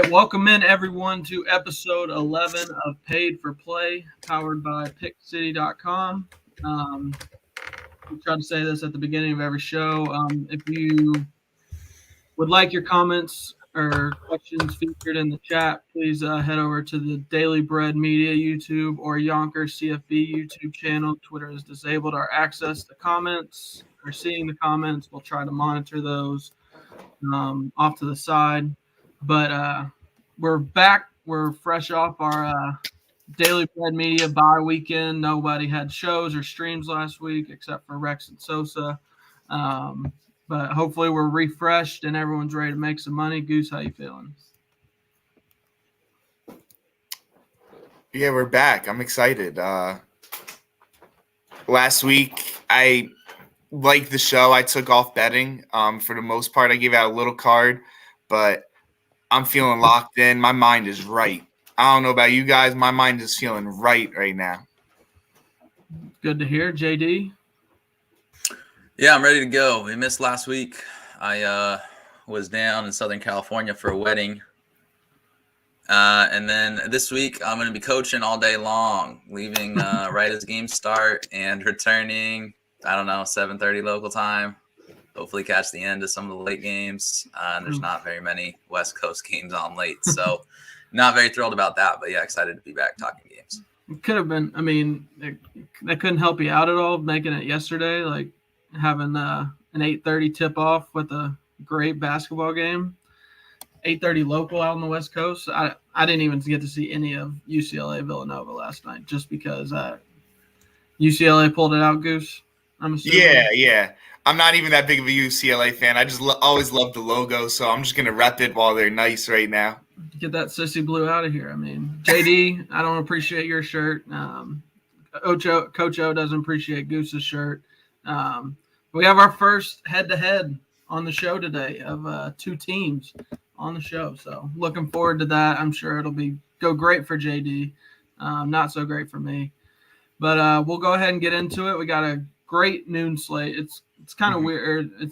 Welcome in everyone to episode 11 of Paid for Play, powered by PickCity.com. We try to say this at the beginning of every show. If you would like your comments or questions featured in the chat, please head over to the Daily Bread Media YouTube or Yonkers CFB YouTube channel. Twitter is disabled our access to comments or seeing the comments. We'll try to monitor those off to the side. But we're back. We're fresh off our Daily Bread Media bye weekend. Nobody had shows or streams last week except for Rex and Sosa. But hopefully we're refreshed and everyone's ready to make some money. Goose, how you feeling? Yeah, we're back. I'm excited. Last week, I liked the show. I took off betting. For the most part, I gave out a little card, but I'm feeling locked in. My mind is right. I don't know about you guys. My mind is feeling right now. Good to hear. JD? Yeah, I'm ready to go. We missed last week. I was down in Southern California for a wedding. And then this week, I'm going to be coaching all day long, leaving right as games start and returning, 7:30 local time. Hopefully catch the end of some of the late games. There's not very many West Coast games on late, so not very thrilled about that. But, yeah, excited to be back talking games. It could have been – that couldn't help you out at all making it yesterday, like having an 8:30 tip-off with a great basketball game. 8:30 local out on the West Coast. I didn't even get to see any of UCLA Villanova last night just because UCLA pulled it out, Goose, I'm assuming. Yeah. I'm not even that big of a UCLA fan. I just always loved the logo, so I'm just going to rep it while they're nice right now. Get that sissy blue out of here. I mean, JD, I don't appreciate your shirt. Coach O doesn't appreciate Goose's shirt. We have our first head-to-head on the show today of two teams on the show. So looking forward to that. I'm sure it'll go great for JD. Not so great for me. But we'll go ahead and get into it. We got a great noon slate. It's kind of weird.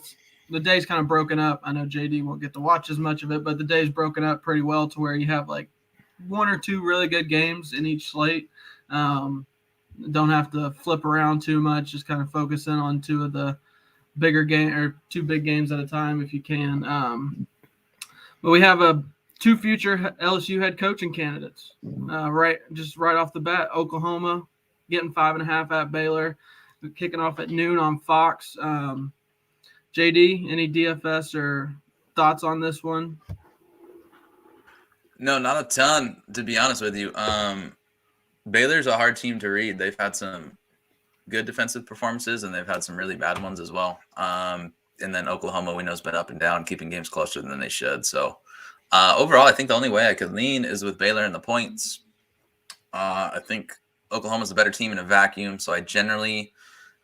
The day's kind of broken up. I know JD won't get to watch as much of it, but the day's broken up pretty well to where you have like one or two really good games in each slate. Don't have to flip around too much. Just kind of focus in on two of the bigger game or two big games at a time if you can. But we have two future LSU head coaching candidates. Right off the bat, Oklahoma getting 5.5 at Baylor, kicking off at noon on Fox. JD, any DFS or thoughts on this one? No, not a ton, to be honest with you. Baylor's a hard team to read. They've had some good defensive performances, and they've had some really bad ones as well. And then Oklahoma, we know, has been up and down, keeping games closer than they should. So overall, I think the only way I could lean is with Baylor in the points. I think Oklahoma's a better team in a vacuum, so I generally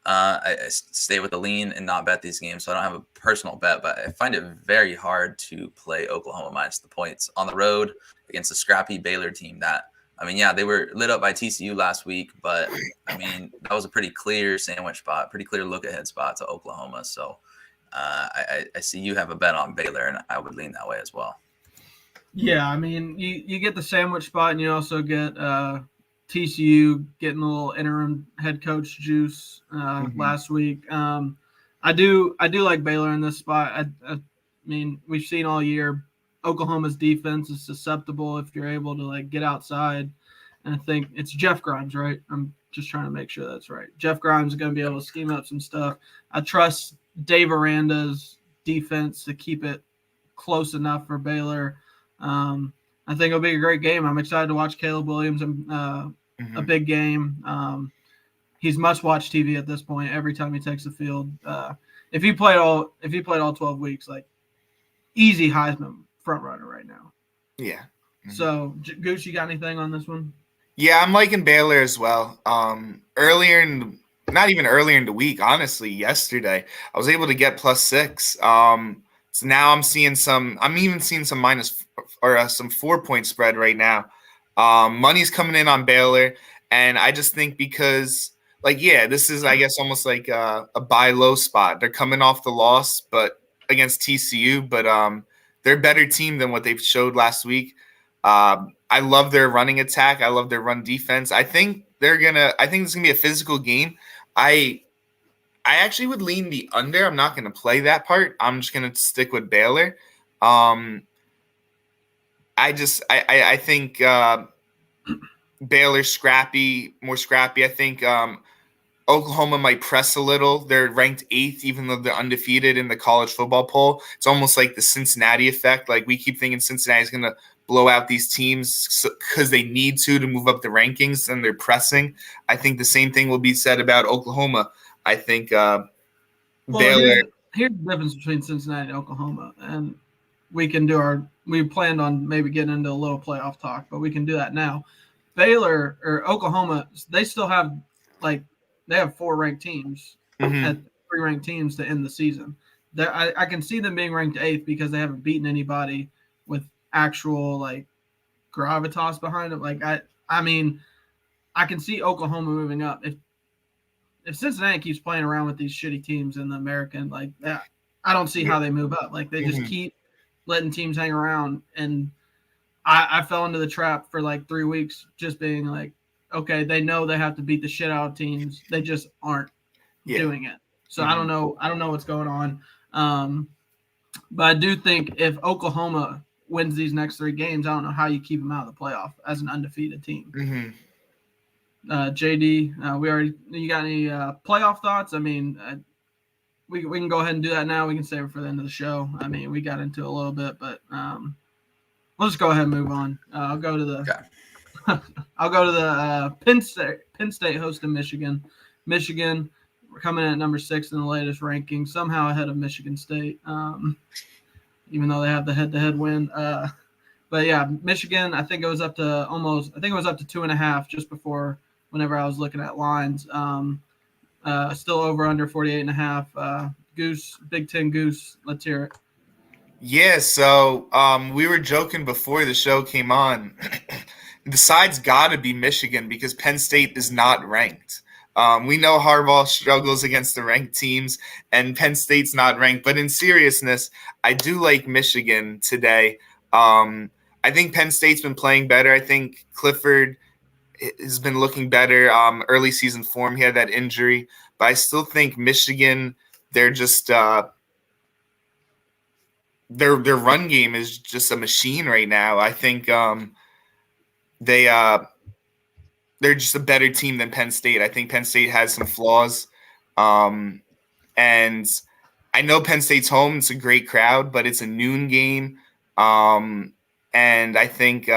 I stay with the lean and not bet these games. So I don't have a personal bet, but I find it very hard to play Oklahoma minus the points on the road against a scrappy Baylor team they were lit up by TCU last week, but that was a pretty clear sandwich spot, pretty clear look ahead spot to Oklahoma. So I see you have a bet on Baylor, and I would lean that way as well. Yeah, you get the sandwich spot, and you also get TCU getting a little interim head coach juice last week. I do like Baylor in this spot. We've seen all year Oklahoma's defense is susceptible if you're able to get outside. And I think it's Jeff Grimes, right? I'm just trying to make sure that's right. Jeff Grimes is going to be able to scheme up some stuff. I trust Dave Aranda's defense to keep it close enough for Baylor. I think it'll be a great game. I'm excited to watch Caleb Williams in a big game. He's must-watch TV at this point. Every time he takes the field, if he played all 12 weeks, easy Heisman front runner right now. Yeah. Mm-hmm. So, Goose, you got anything on this one? Yeah, I'm liking Baylor as well. Not even earlier in the week, honestly, yesterday, I was able to get +6. So now I'm even seeing some minus or some 4-point spread right now. Money's coming in on Baylor, and I just think because this is, I guess, almost like a buy low spot. They're coming off the loss, but against TCU, but they're a better team than what they showed last week. I love their running attack. I love their run defense. I think it's gonna be a physical game. I actually would lean the under. I'm not gonna play that part. I'm just gonna stick with Baylor. I think Baylor's more scrappy. I think Oklahoma might press a little. They're ranked 8th, even though they're undefeated in the college football poll. It's almost like the Cincinnati effect. Like, we keep thinking Cincinnati is going to blow out these teams because they need to move up the rankings, and they're pressing. I think the same thing will be said about Oklahoma. I think Baylor. Here's the difference between Cincinnati and Oklahoma, and we planned on maybe getting into a little playoff talk, but we can do that now. Baylor or Oklahoma, they still have they have 4 ranked teams at 3 ranked teams to end the season. I can see them being ranked 8th because they haven't beaten anybody with actual gravitas behind them. I mean, I can see Oklahoma moving up if Cincinnati keeps playing around with these shitty teams in the American I don't see how they move up. They just keep letting teams hang around, and I fell into the trap for 3 weeks just being okay, they know they have to beat the shit out of teams. They just aren't doing it. So I don't know what's going on. But I do think if Oklahoma wins these next 3 games, I don't know how you keep them out of the playoff as an undefeated team. JD, you got any playoff thoughts? I mean, we can go ahead and do that now. We can save it for the end of the show. I mean, we got into it a little bit, but we'll just go ahead and move on. I'll go to the Penn State hosting Michigan. Michigan, we're coming in at number 6 in the latest ranking, somehow ahead of Michigan State, even though they have the head-to-head win. But yeah, Michigan, I think it was up to 2.5 just before whenever I was looking at lines. Still over under 48.5. Goose, Big Ten Goose, let's hear it. Yeah, so we were joking before the show came on. The side's got to be Michigan because Penn State is not ranked. We know Harbaugh struggles against the ranked teams, and Penn State's not ranked. But in seriousness, I do like Michigan today. I think Penn State's been playing better. I think Clifford has been looking better. Early season form, he had that injury. But I still think Michigan, they're just their run game is just a machine right now. I think they're just a better team than Penn State. I think Penn State has some flaws. And I know Penn State's home. It's a great crowd, but it's a noon game. And I think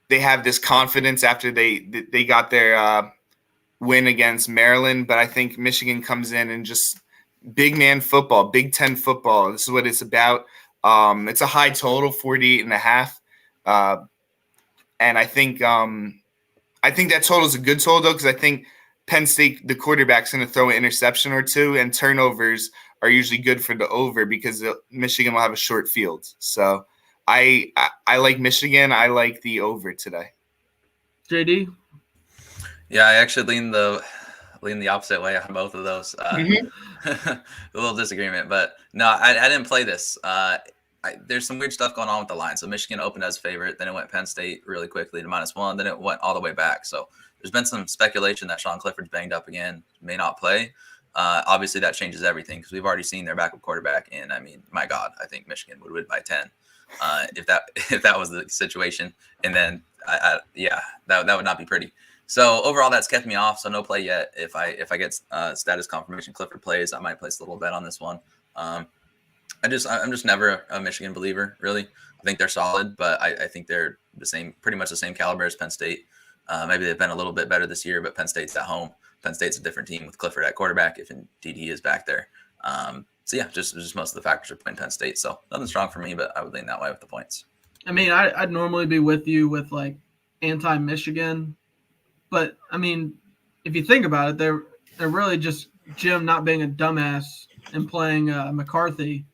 they have this confidence after they got their win against Maryland. But I think Michigan comes in and just big man football, Big Ten football. This is what it's about. It's a high total, 48.5. And I think that total is a good total, though, because I think Penn State, the quarterback's going to throw an interception or 2, and turnovers are usually good for the over because Michigan will have a short field. So I like Michigan. I like the over today. JD? Yeah, I actually lean the opposite way on both of those. A little disagreement, but no, I didn't play this. There's some weird stuff going on with the line. So Michigan opened as favorite, then it went Penn State really quickly to -1, then it went all the way back. So there's been some speculation that Sean Clifford's banged up again, may not play. Obviously, that changes everything because we've already seen their backup quarterback. And I mean, my God, I think Michigan would win by 10 if that was the situation. And then, that would not be pretty. So overall, that's kept me off. So no play yet. If I get status confirmation Clifford plays, I might place a little bet on this one. I'm just never a Michigan believer, really. I think they're solid, but I think they're pretty much the same caliber as Penn State. Maybe they've been a little bit better this year, but Penn State's at home. Penn State's a different team with Clifford at quarterback, if indeed he is back there. So yeah, just most of the factors are playing Penn State. So nothing strong for me, but I would lean that way with the points. I mean, I'd normally be with you with anti-Michigan, but I mean, if you think about it, they're really just Jim not being a dumbass and playing McCarthy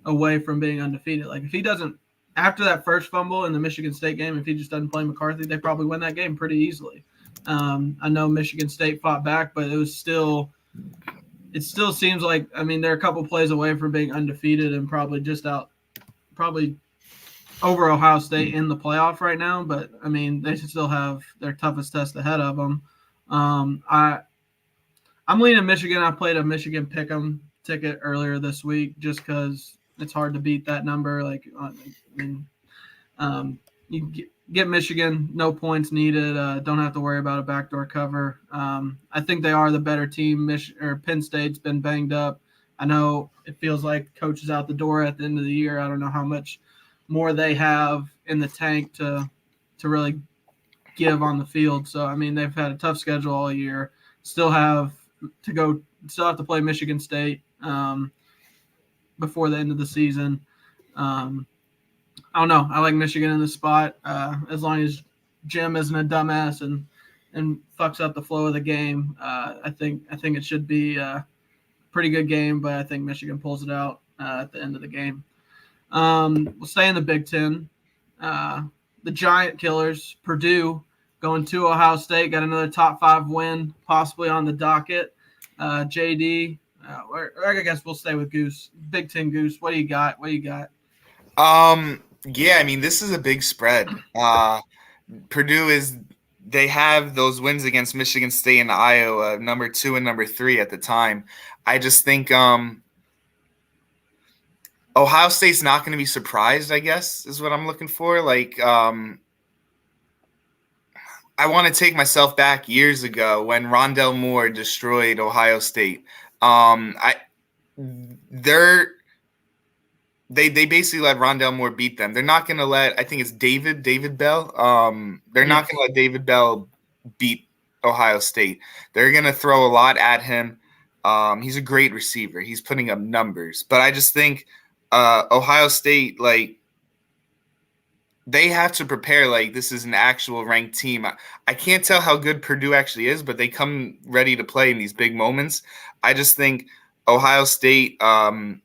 away from being undefeated. If he doesn't, after that first fumble in the Michigan State game, if he just doesn't play McCarthy, they probably win that game pretty easily. I know Michigan State fought back, but it still seems like, I mean, they're a couple plays away from being undefeated and probably just out probably over Ohio State in the playoff right now, but I mean they should still have their toughest test ahead of them. I'm leaning Michigan. I played a Michigan pick'em ticket earlier this week just because it's hard to beat that number. I mean, you get Michigan, no points needed. Don't have to worry about a backdoor cover. I think they are the better team. Penn State's been banged up. I know it feels like coach is out the door at the end of the year. I don't know how much more they have in the tank to really give on the field. So I mean, they've had a tough schedule all year. Still have to play Michigan State before the end of the season. I don't know. I like Michigan in the spot as long as Jim isn't a dumbass and fucks up the flow of the game. I think it should be a pretty good game, but I think Michigan pulls it out at the end of the game. We'll stay in the Big Ten. The Giant Killers, Purdue, going to Ohio State, got another top 5 win possibly on the docket. JD, I guess we'll stay with Goose. Big Ten Goose, what do you got? Yeah, I mean, this is a big spread. Purdue they have those wins against Michigan State and Iowa, number 2 and number 3 at the time. I just think Ohio State's not going to be surprised, I guess, is what I'm looking for. I want to take myself back years ago when Rondell Moore destroyed Ohio State. They basically let Rondell Moore beat them. They're not going to let, I think it's David Bell. They're not going to let David Bell beat Ohio State. They're going to throw a lot at him. He's a great receiver. He's putting up numbers. But I just think Ohio State, they have to prepare like this is an actual ranked team. I can't tell how good Purdue actually is, but they come ready to play in these big moments. I just think Ohio State I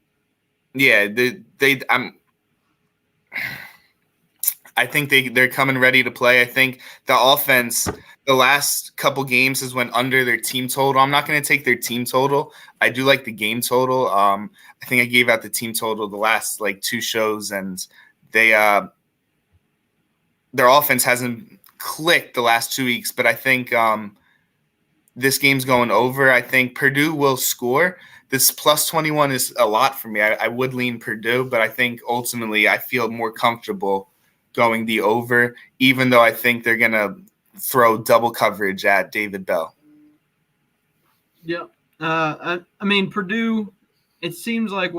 think they're coming ready to play. I think the offense the last couple games has went under their team total. I'm not going to take their team total. I do like the game total. I think I gave out the team total the last 2 shows, and their offense hasn't clicked the last 2 weeks. But I think this game's going over. I think Purdue will score. This plus 21 is a lot for me. I would lean Purdue, but I think ultimately I feel more comfortable going the over, even though I think they're going to throw double coverage at David Bell. Yeah. I mean, Purdue, it seems like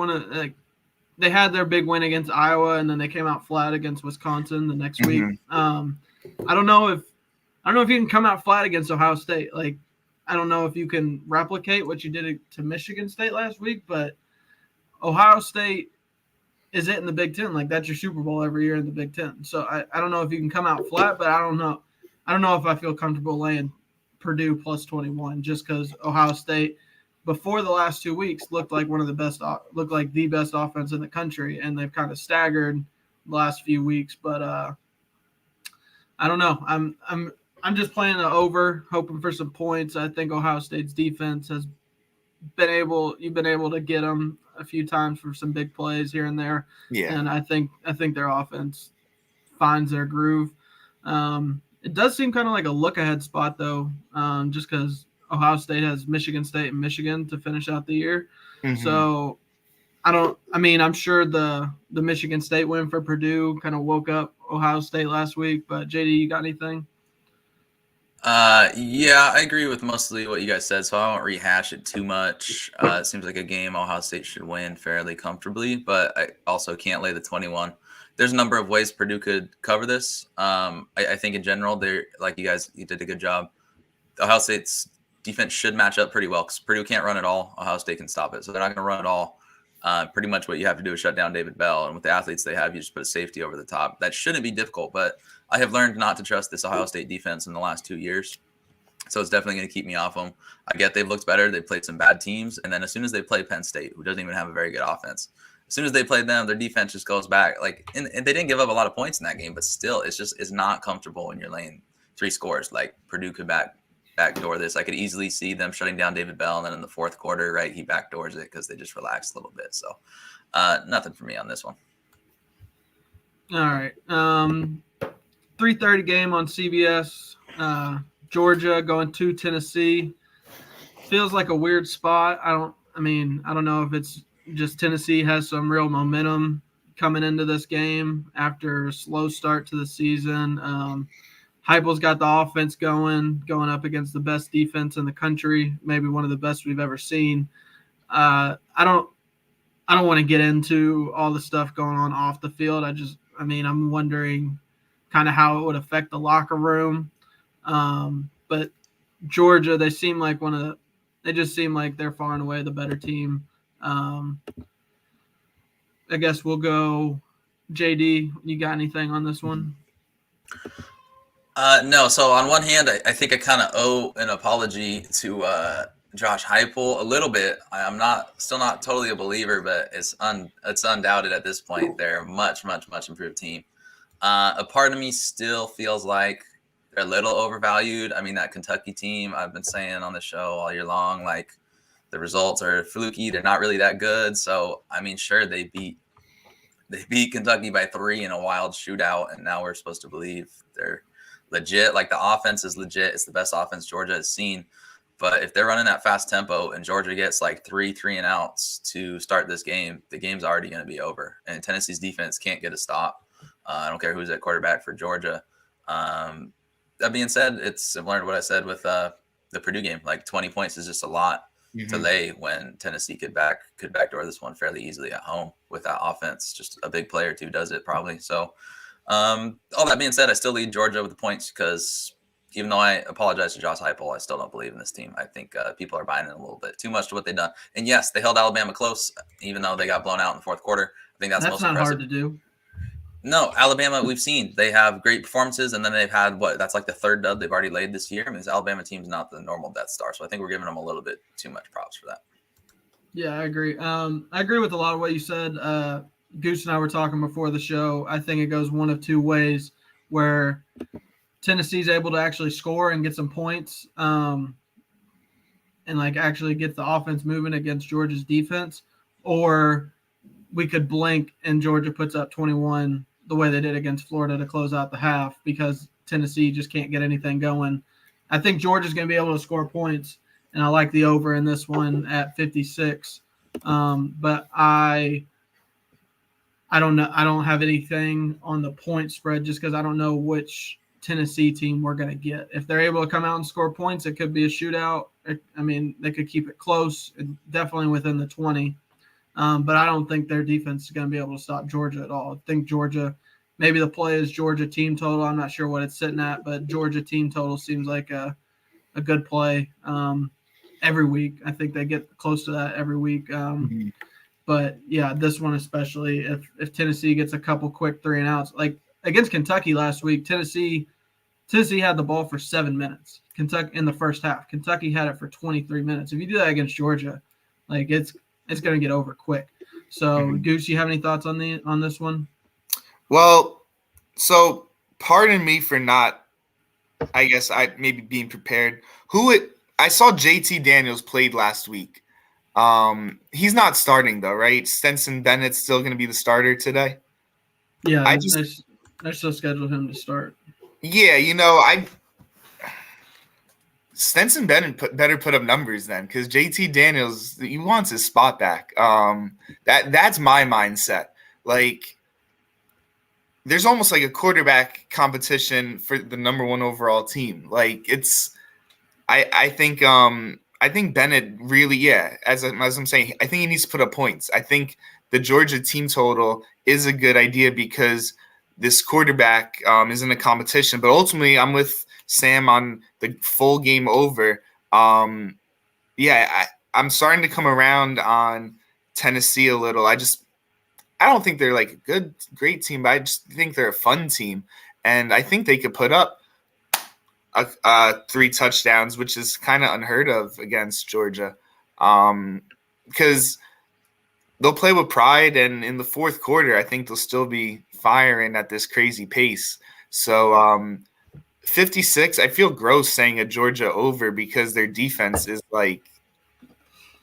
they had their big win against Iowa, and then they came out flat against Wisconsin the next week. I don't know if you can come out flat against Ohio State. I don't know if you can replicate what you did to Michigan State last week, but Ohio State is it in the Big Ten. That's your Super Bowl every year in the Big Ten. So I don't know if you can come out flat, but I don't know if I feel comfortable laying Purdue plus 21 just because Ohio State before the last 2 weeks looked like the best offense in the country, and they've kind of staggered the last few weeks. But I don't know. I'm just playing the over, hoping for some points. I think Ohio State's defense has you've been able to get them a few times for some big plays here and there. Yeah. And I think their offense finds their groove. It does seem kind of like a look ahead spot though, just because Ohio State has Michigan State and Michigan to finish out the year. Mm-hmm. So I'm sure the Michigan State win for Purdue kind of woke up Ohio State last week, but JD, you got anything? Yeah, I agree with mostly what you guys said, so I won't rehash it too much. It seems like a game Ohio State should win fairly comfortably, but I also can't lay the 21. There's a number of ways Purdue could cover this. I think in general, you did a good job. Ohio State's defense should match up pretty well because Purdue can't run at all. Ohio State can stop it, so they're not going to run at all. Pretty much what you have to do is shut down David Bell, and with the athletes they have, you just put a safety over the top. That shouldn't be difficult, but I have learned not to trust this Ohio State defense in the last 2 years, so it's definitely going to keep me off them. I get they've looked better. They've played some bad teams, and then as soon as they play Penn State, who doesn't even have a very good offense, as soon as they played them, their defense just goes back. And they didn't give up a lot of points in that game, but still, it's not comfortable when you're laying 3 scores. Purdue could backdoor this. I could easily see them shutting down David Bell, and then in the fourth quarter, right, he backdoors it because they just relaxed a little bit. So nothing for me on this one. All right. 3:30 game on CBS. Georgia going to Tennessee. Feels like a weird spot. I don't know if it's just Tennessee has some real momentum coming into this game after a slow start to the season. Heupel's got the offense going up against the best defense in the country, maybe one of the best we've ever seen. I don't want to get into all the stuff going on off the field. I'm wondering kind of how it would affect the locker room. But Georgia, they just seem like they're far and away the better team. I guess we'll go JD. You got anything on this one? No. So on one hand, I think I kind of owe an apology to Josh Heupel a little bit. I'm still not totally a believer, but it's undoubted at this point. They're a much improved team. A part of me still feels like they're a little overvalued. I mean, that Kentucky team, I've been saying on the show all year long, like the results are fluky. They're not really that good. So, I mean, sure, they beat Kentucky by 3 in a wild shootout, and now we're supposed to believe they're legit. Like, the offense is legit. It's the best offense Georgia has seen. But if they're running that fast tempo and Georgia gets like 3 and outs to start this game, the game's already going to be over. And Tennessee's defense can't get a stop. I don't care who's at quarterback for Georgia. That being said, it's similar to what I said with the Purdue game. Like 20 points is just a lot to lay when Tennessee could backdoor this one fairly easily at home with that offense. Just a big player too does it probably. So all that being said, I still lead Georgia with the points because even though I apologize to Josh Heupel, I still don't believe in this team. I think people are buying in a little bit too much to what they've done. And yes, they held Alabama close, even though they got blown out in the fourth quarter. I think that's most not impressive. Hard to do. No, Alabama, we've seen they have great performances, and then they've had that's like the third dub they've already laid this year. I mean, this Alabama team's not the normal Death Star, so I think we're giving them a little bit too much props for that. Yeah, I agree. I agree with a lot of what you said. Goose and I were talking before the show. I think it goes one of two ways where Tennessee's able to actually score and get some points and like actually get the offense moving against Georgia's defense, or we could blink and Georgia puts up 21 the way they did against Florida to close out the half because Tennessee just can't get anything going. I think Georgia's going to be able to score points, and I like the over in this one at 56. But I don't know. I don't have anything on the point spread just because I don't know which Tennessee team we're going to get. If they're able to come out and score points, it could be a shootout. They could keep it close, definitely within the 20. But I don't think their defense is going to be able to stop Georgia at all. I think Georgia, maybe the play is Georgia team total. I'm not sure what it's sitting at, but Georgia team total seems like a good play every week. I think they get close to that every week. But, yeah, this one especially, if Tennessee gets a couple quick 3 and outs. Like against Kentucky last week, Tennessee had the ball for 7 minutes. Kentucky in the first half. Kentucky had it for 23 minutes. If you do that against Georgia, like it's going to get over quick. So, Goose, you have any thoughts on this one? Well, so pardon me for not, I guess maybe being prepared. I saw JT Daniels played last week. He's not starting though, right? Stetson Bennett's still going to be the starter today. Yeah, they're still scheduled him to start. Yeah, Stetson Bennett better put up numbers then, because JT Daniels, he wants his spot back. That's my mindset. Like, there's almost like a quarterback competition for the number 1 overall team. Like, I think Bennett really, as I'm saying, I think he needs to put up points. I think the Georgia team total is a good idea because this quarterback is in a competition. But ultimately, I'm with Sam on the full game over. I'm starting to come around on Tennessee a little. I don't think they're like a great team, but I just think they're a fun team. And I think they could put up 3 touchdowns, which is kind of unheard of against Georgia. Because they'll play with pride, and in the fourth quarter, I think they'll still be firing at this crazy pace. So 56, I feel gross saying a Georgia over because their defense is like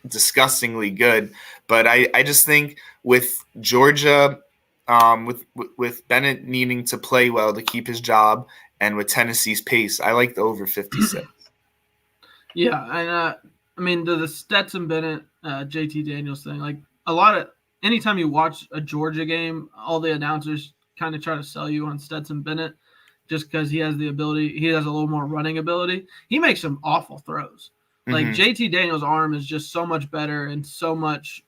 disgustingly good. But I just think with Georgia with Bennett needing to play well to keep his job, and with Tennessee's pace, I like the over 56. Yeah, and I mean the Stetson Bennett, JT Daniels thing. Like a lot of anytime you watch a Georgia game, all the announcers kind of try to sell you on Stetson Bennett, just because he has the ability. He has a little more running ability. He makes some awful throws. Like JT Daniels' arm is just so much better and so much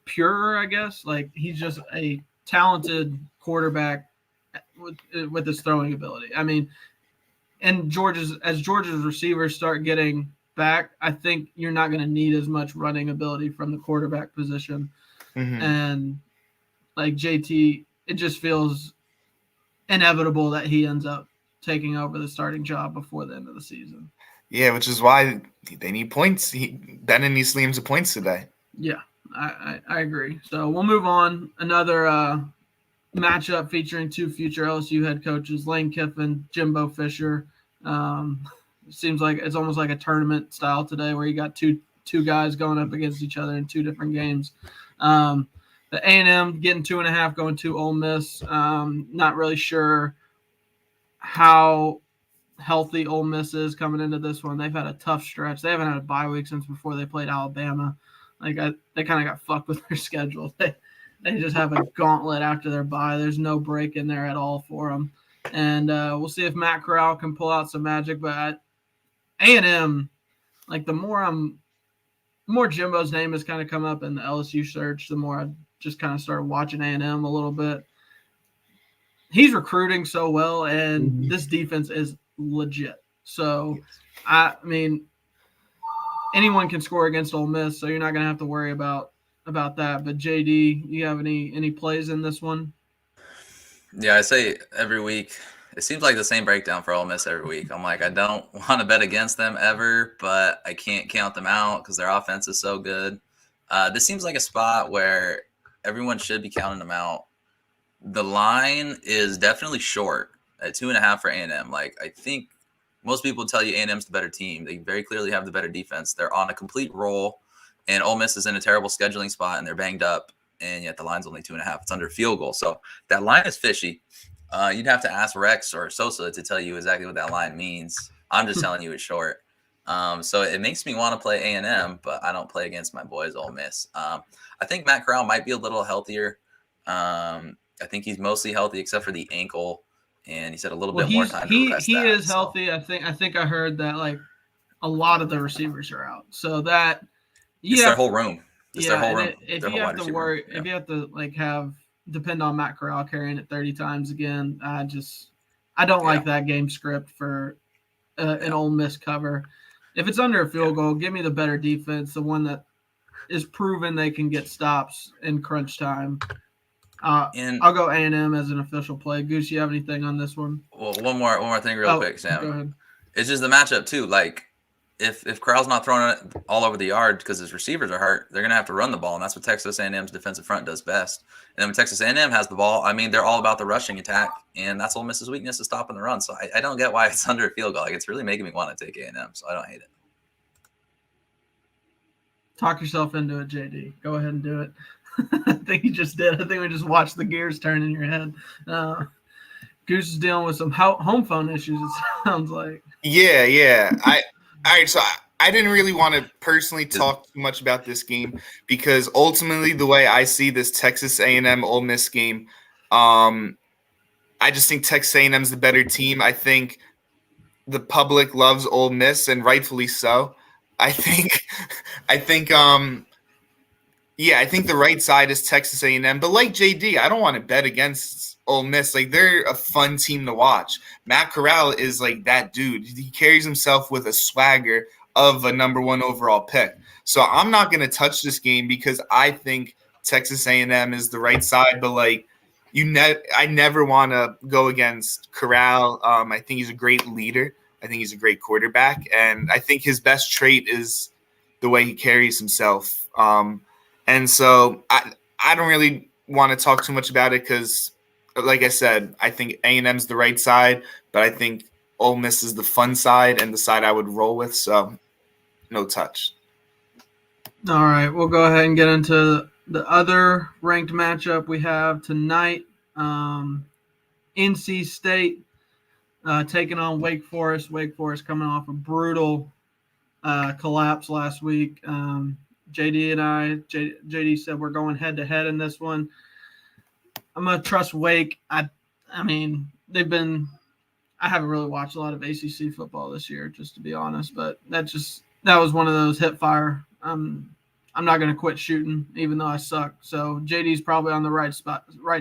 purer, I guess. Like he's just a talented quarterback with his throwing ability. I mean, and Georgia's receivers start getting back, I think you're not going to need as much running ability from the quarterback position. And like JT, it just feels inevitable that he ends up taking over the starting job before the end of the season. Yeah, which is why they need points. Bennett needs to lead him to points today. Yeah, I agree. So we'll move on. Another matchup featuring two future LSU head coaches, Lane Kiffin, Jimbo Fisher. Seems like it's almost like a tournament style today where you got two guys going up against each other in two different games. The A&M getting 2.5 going to Ole Miss. Not really sure how healthy Ole Miss is coming into this one. They've had a tough stretch. They haven't had a bye week since before they played Alabama. They kind of got fucked with their schedule. They just have a gauntlet after their bye. There's no break in there at all for them. And we'll see if Matt Corral can pull out some magic. But A&M, like the more Jimbo's name has kind of come up in the LSU search, the more I just kind of started watching A&M a little bit. He's recruiting so well, and this defense is legit. So, I mean, anyone can score against Ole Miss, so you're not going to have to worry about that. But JD, you have any plays in this one? Yeah, I say every week. It seems like the same breakdown for Ole Miss every week. I'm like, I don't want to bet against them ever, but I can't count them out because their offense is so good. This seems like a spot where everyone should be counting them out. The line is definitely short at 2.5 for A&M. Like, I think most people tell you A&M's the better team. They very clearly have the better defense. They're on a complete roll, and Ole Miss is in a terrible scheduling spot, and they're banged up, and yet the line's only 2.5. It's under field goal. So that line is fishy. You'd have to ask Rex or Sosa to tell you exactly what that line means. I'm just telling you it's short. So it makes me want to play A&M, but I don't play against my boys Ole Miss. I think Matt Corral might be a little healthier. I think he's mostly healthy except for the ankle, and he said a little bit more time to rest. He is healthy. I think I heard that like a lot of the receivers are out, so that it's their whole room. If you have to worry, if you have to like depend on Matt Corral carrying it 30 times again, I don't like that game script for an Ole Miss cover. If it's under a field goal, give me the better defense, the one that is proven they can get stops in crunch time. I'll go A&M as an official play. Goose, you have anything on this one? Well, one more thing real quick, Sam. Go ahead. It's just the matchup too. Like if Corral's not throwing it all over the yard because his receivers are hurt, they're gonna have to run the ball, and that's what Texas A&M's defensive front does best. And then when Texas A&M has the ball, I mean, they're all about the rushing attack, and that's Ole Miss's weakness is stopping the run. So I don't get why it's under a field goal. Like it's really making me want to take A&M, so I don't hate it. Talk yourself into it, JD. Go ahead and do it. I think you just did. I think we just watched the gears turn in your head. Goose is dealing with some home phone issues, it sounds like. Yeah. All right, so I didn't really want to personally talk too much about this game because ultimately the way I see this Texas A&M Ole Miss game, I just think Texas A&M is the better team. I think the public loves Ole Miss, and rightfully so. I think the right side is Texas A&M. But like JD, I don't want to bet against Ole Miss. Like, they're a fun team to watch. Matt Corral is like that dude. He carries himself with a swagger of a number 1 overall pick. So I'm not going to touch this game because I think Texas A&M is the right side. But like, I never want to go against Corral. I think he's a great leader. I think he's a great quarterback. And I think his best trait is the way he carries himself. And so I don't really want to talk too much about it because, like I said, I think A&M's the right side, but I think Ole Miss is the fun side and the side I would roll with. So no touch. All right, we'll go ahead and get into The other ranked matchup we have tonight, NC State taking on Wake Forest. Wake Forest coming off a brutal collapse last week. JD and JD said we're going head-to-head in this one. I'm going to trust Wake. I mean, I haven't really watched a lot of ACC football this year, just to be honest, but that was one of those hip fire. I'm not going to quit shooting, even though I suck. So JD's probably on the right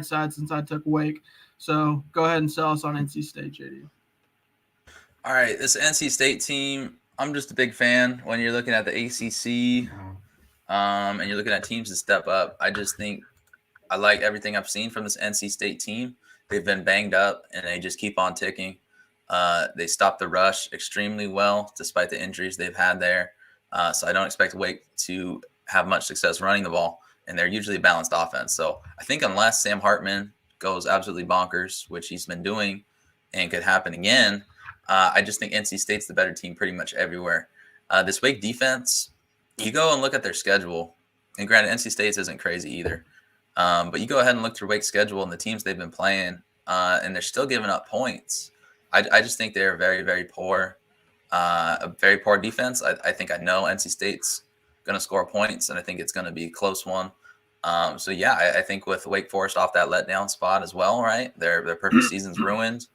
side since I took Wake. So go ahead and sell us on NC State, JD. All right, this NC State team, I'm just a big fan. When you're looking at the ACC and you're looking at teams to step up, I just think I like everything I've seen from this NC State team. They've been banged up, and they just keep on ticking. They stopped the rush extremely well, despite the injuries they've had there. So I don't expect Wake to have much success running the ball, and they're usually a balanced offense. So I think unless Sam Hartman goes absolutely bonkers, which he's been doing and could happen again, I just think NC State's the better team pretty much everywhere. This Wake defense, you go and look at their schedule, and granted, NC State's isn't crazy either. But you go ahead and look through Wake's schedule and the teams they've been playing, and they're still giving up points. I just think they're very, very poor, a very poor defense. I think I know NC State's going to score points, and I think it's going to be a close one. So, yeah, I think with Wake Forest off that letdown spot as well, right, their perfect season's ruined.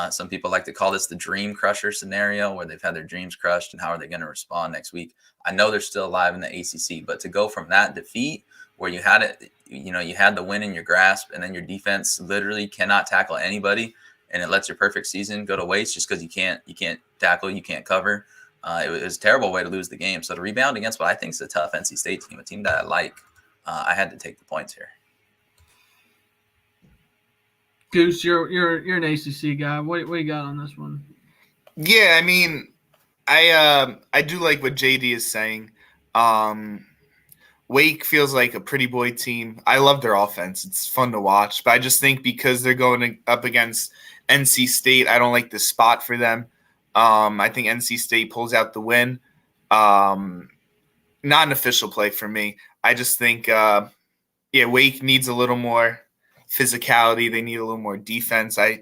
Some people like to call this the dream crusher scenario, where they've had their dreams crushed, and how are they going to respond next week? I know they're still alive in the ACC, but to go from that defeat where you had it, you had the win in your grasp, and then your defense literally cannot tackle anybody, and it lets your perfect season go to waste just because you can't tackle, you can't cover. It was a terrible way to lose the game. So to rebound against what I think is a tough NC State team, a team that I like, I had to take the points here. Goose, you're an ACC guy. What you got on this one? Yeah, I mean, I do like what JD is saying. Wake feels like a pretty boy team. I love their offense. It's fun to watch. But I just think because they're going up against NC State, I don't like the spot for them. I think NC State pulls out the win. Not an official play for me. I just think, Wake needs a little more physicality. They need a little more defense. I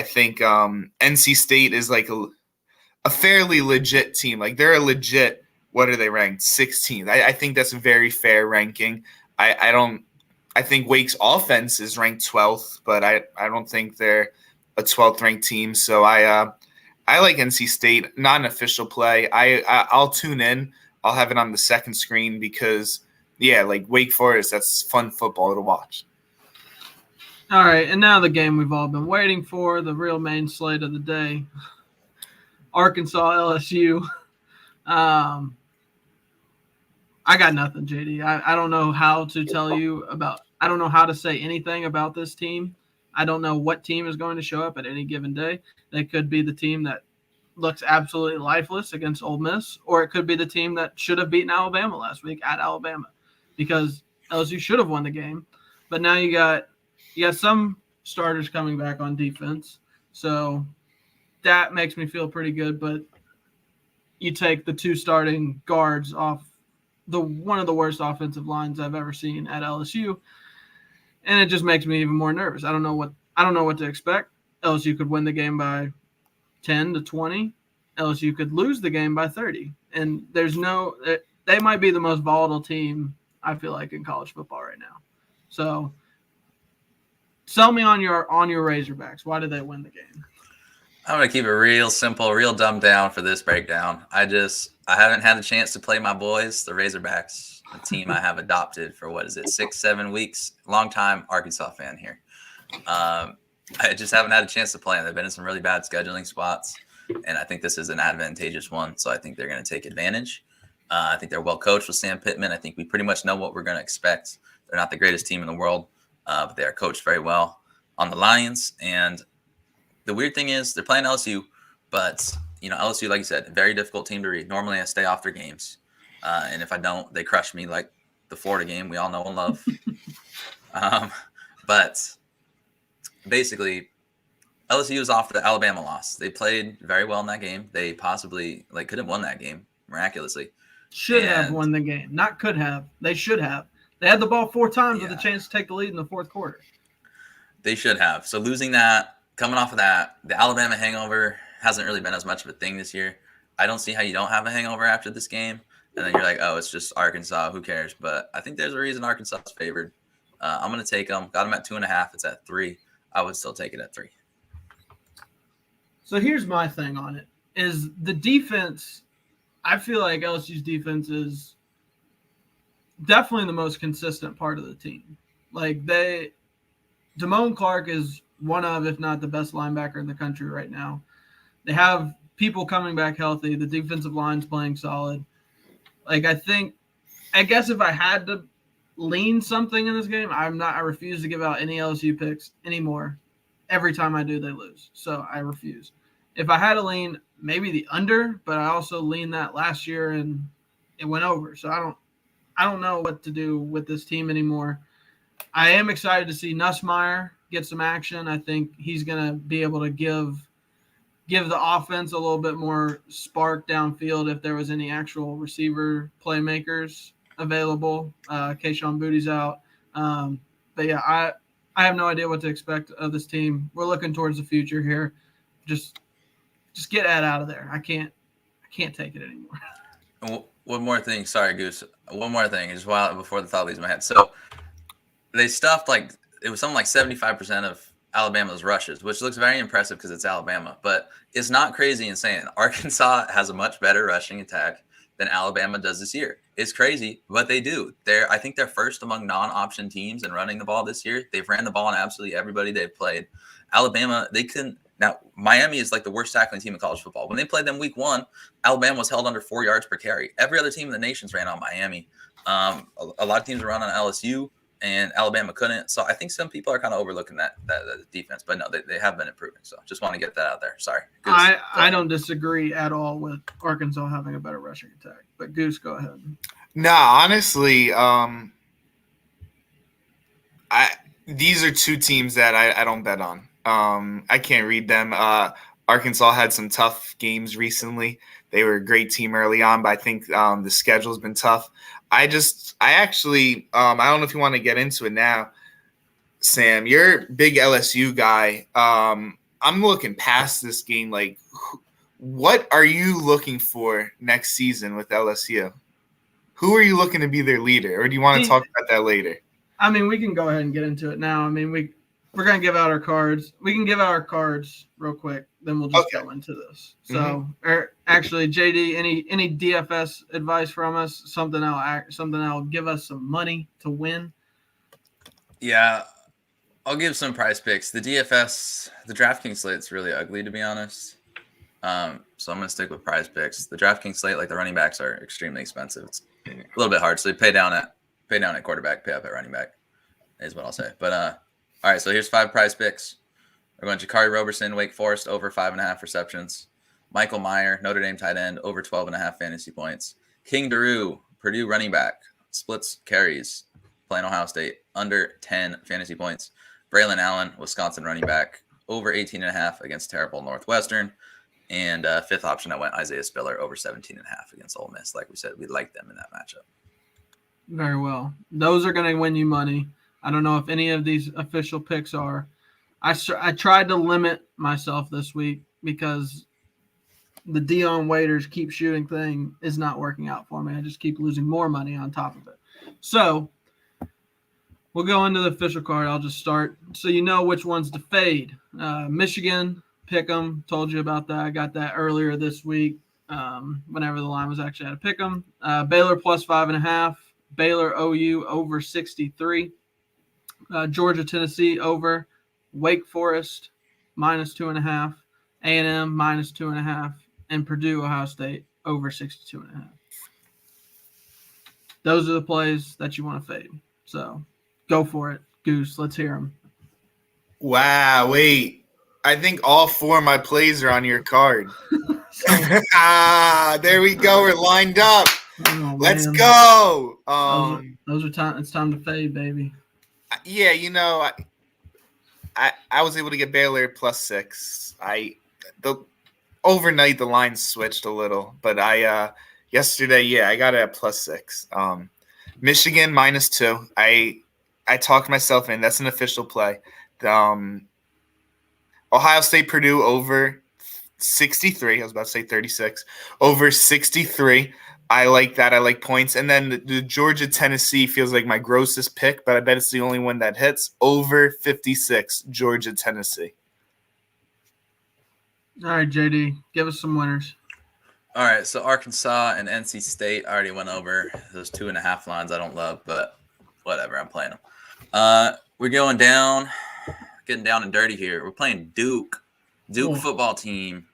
think NC State is like a fairly legit team. Like they're a legit. What are they ranked? 16th. I think that's a very fair ranking. I think Wake's offense is ranked 12th, but I don't think they're a 12th ranked team. So I like NC State. Not an official play. I'll tune in. I'll have it on the second screen because like Wake Forest, that's fun football to watch. All right, and now the game we've all been waiting for, the real main slate of the day. Arkansas LSU. I got nothing, JD. I don't know how to tell you about – I don't know how to say anything about this team. I don't know what team is going to show up at any given day. They could be the team that looks absolutely lifeless against Ole Miss, or it could be the team that should have beaten Alabama last week at Alabama because LSU should have won the game. But now you got some starters coming back on defense. So that makes me feel pretty good, but you take the two starting guards off one of the worst offensive lines I've ever seen at LSU, and it just makes me even more nervous. I don't know what to expect. LSU could win the game by 10 to 20. LSU could lose the game by 30. And they might be the most volatile team I feel like in college football right now. So sell me on your Razorbacks. Why did they win the game? I'm going to keep it real simple, real dumbed down for this breakdown. I haven't had the chance to play my boys, the Razorbacks, a team I have adopted for 6-7 weeks. Long-time Arkansas fan here. I just haven't had a chance to play them. They've been in some really bad scheduling spots, and I think this is an advantageous one, so I think they're going to take advantage. I think they're well coached with Sam Pittman. I think we pretty much know what we're going to expect. They're not the greatest team in the world, but they are coached very well on the Lions, and the weird thing is they're playing LSU, but LSU, like you said, very difficult team to read. Normally I stay off their games, and if I don't, they crush me like the Florida game we all know and love. But basically, LSU is off the Alabama loss. They played very well in that game. They possibly could have won that game miraculously. Should have won the game. Not could have. They should have. They had the ball 4 times with a chance to take the lead in the fourth quarter. They should have. So losing that, coming off of that, the Alabama hangover hasn't really been as much of a thing this year. I don't see how you don't have a hangover after this game. And then you're like, oh, it's just Arkansas. Who cares? But I think there's a reason Arkansas is favored. I'm going to take them. Got them at 2.5. It's at 3. I would still take it at 3. So here's my thing on it, is the defense. I feel like LSU's defense is definitely the most consistent part of the team. Like Damone Clark is one of, if not the best linebacker in the country right now. They have people coming back healthy. The defensive line's playing solid. Like, I guess if I had to lean something in this game, I refuse to give out any LSU picks anymore. Every time I do, they lose. So I refuse. If I had to lean, maybe the under, but I also leaned that last year and it went over. So I don't know what to do with this team anymore. I am excited to see Nussmeier get some action. I think he's going to be able to give the offense a little bit more spark downfield if there was any actual receiver playmakers available. Keyshawn Booty's out. But yeah, I have no idea what to expect of this team. We're looking towards the future here. Just get Ed out of there. I can't take it anymore. One more thing. Sorry, Goose. One more thing. Just before the thought leaves my head. So they stuffed it was something like 75% of Alabama's rushes, which looks very impressive because it's Alabama. But it's not crazy insane. Arkansas has a much better rushing attack than Alabama does this year. It's crazy, but they do. I think they're first among non-option teams in running the ball this year. They've ran the ball on absolutely everybody they've played. Alabama, they couldn't. Now, Miami is like the worst tackling team in college football. When they played them week 1, Alabama was held under 4 yards per carry. Every other team in the nation's ran on Miami. A lot of teams run on LSU, and Alabama couldn't. So I think some people are kind of overlooking that defense. But no, they have been improving. So just want to get that out there. Sorry. Goose, I don't disagree at all with Arkansas having a better rushing attack. But Goose, go ahead. No, honestly, these are two teams that I don't bet on. I can't read them. Arkansas had some tough games recently. They were a great team early on, but I think the schedule's been tough. I actually, I don't know if you want to get into it now, Sam. You're a big LSU guy. I'm looking past this game. Like, what are you looking for next season with LSU? Who are you looking to be their leader, or do you want to talk about that later? I mean, we can go ahead and get into it now. I mean, we're going to give out our cards. We can give out our cards real quick, then we'll just go into this. So, actually, JD, any DFS advice from us? Something that'll give us some money to win? Yeah, I'll give some prize picks. The DraftKings slate's really ugly, to be honest. So I'm going to stick with prize picks. The DraftKings slate, like the running backs, are extremely expensive. It's a little bit hard. So you pay down at quarterback, pay up at running back, is what I'll say. But all right, so here's 5 prize picks. We're going Jakari Roberson, Wake Forest, over 5.5 receptions. Michael Meyer, Notre Dame tight end, over 12.5 fantasy points. King Daru, Purdue running back, splits carries, playing Ohio State, under 10 fantasy points. Braylon Allen, Wisconsin running back, over 18.5 against terrible Northwestern. And 5th option, I went Isaiah Spiller, over 17.5 against Ole Miss. Like we said, we like them in that matchup. Very well. Those are going to win you money. I don't know if any of these official picks are. I tried to limit myself this week because the Dion Waiters keep shooting thing is not working out for me. I just keep losing more money on top of it. So we'll go into the official card. I'll just start so you know which ones to fade. Michigan, pick 'em. Told you about that. I got that earlier this week whenever the line was actually at a pick 'em. Baylor plus 5.5. Baylor OU over 63. Georgia, Tennessee over. Wake Forest minus 2.5. A&M minus 2.5. And Purdue, Ohio State over 62.5. Those are the plays that you want to fade. So go for it. Goose, let's hear them. Wow, wait. I think all 4 of my plays are on your card. There we go. We're lined up. Oh, let's go. Those are time. It's time to fade, baby. Yeah, you know, I was able to get Baylor plus 6. Overnight the line switched a little, but yesterday, I got it at plus 6. Michigan -2. I talked myself in. That's an official play. Ohio State Purdue over 63. I was about to say 36. Over 63. I like that. I like points. And then the Georgia Tennessee feels like my grossest pick, but I bet it's the only one that hits. Over 56. Georgia Tennessee. All right, JD, give us some winners. All right, so Arkansas and NC State, I already went over those 2.5 lines I don't love, but whatever, I'm playing them. We're going down, getting down and dirty here. We're playing Duke football team,